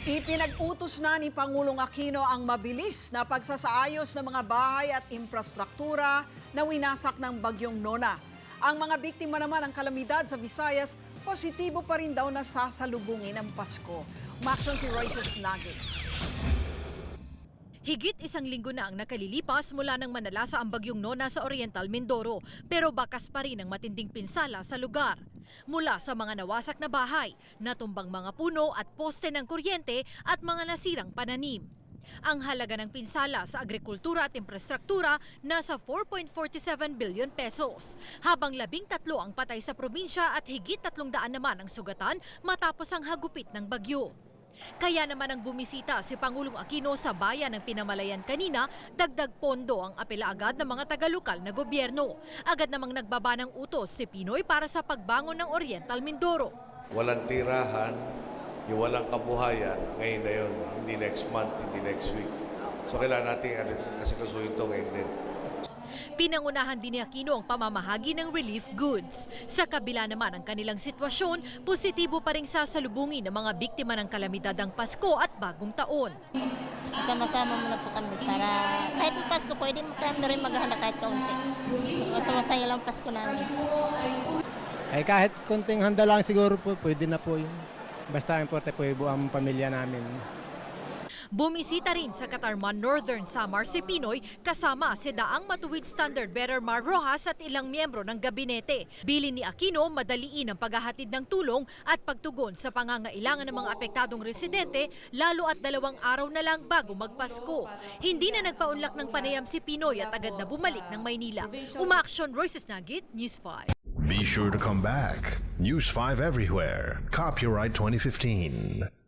Ipinag-utos na ni Pangulong Aquino ang mabilis na pagsasaayos ng mga bahay at infrastruktura na winasak ng Bagyong Nona. Ang mga biktima naman ng kalamidad sa Visayas, positibo pa rin daw na sasalubungin ang Pasko. Umaksyon si Royces Nagit. Higit isang linggo na ang nakalilipas mula ng manalasa ang Bagyong Nona sa Oriental Mindoro, pero bakas pa rin ang matinding pinsala sa lugar. Mula sa mga nawasak na bahay, natumbang mga puno at poste ng kuryente at mga nasirang pananim. Ang halaga ng pinsala sa agrikultura at infrastruktura nasa 4.47 billion pesos, habang 13 ang patay sa probinsya at higit 300 naman ang sugatan matapos ang hagupit ng bagyo. Kaya naman ang bumisita si Pangulong Aquino sa bayan ng Pinamalayan kanina, dagdag pondo ang apela agad ng mga taga-lokal na gobyerno. Agad namang nagbaba ng utos si Pinoy para sa pagbangon ng Oriental Mindoro. Walang tirahan, yung walang kabuhayan, ngayon na yun, hindi next month, hindi next week. So kailangan natin kasi kasuhin ito ngayon din. Pinangunahan din ni Aquino ang pamamahagi ng relief goods. Sa kabila naman ng kanilang sitwasyon, positibo pa rin sasalubungin ng mga biktima ng kalamidad ang Pasko at Bagong Taon. Sama-sama muna po kami para kahit Pasko pwede kami rin maghahanda kahit kaunti. Basta masaya lang Pasko namin. Ay kahit konting handa lang siguro po, pwede na po yun. Basta importante po yung buong pamilya namin. Bumisita rin sa Catarman Northern Samar si Pinoy kasama si Daang Matuwid Standard Bearer Mar Rojas at ilang miyembro ng gabinete. Bilin ni Aquino madaliin ang paghahatid ng tulong at pagtugon sa pangangailangan ng mga apektadong residente lalo at 2 araw na lang bago magpasko. Hindi na nagpaunlak ng panayam si Pinoy at agad na bumalik ng Maynila. Umaaksyon, Royces Nagit, News 5. Be sure to come back. News 5 everywhere. Copyright 2015.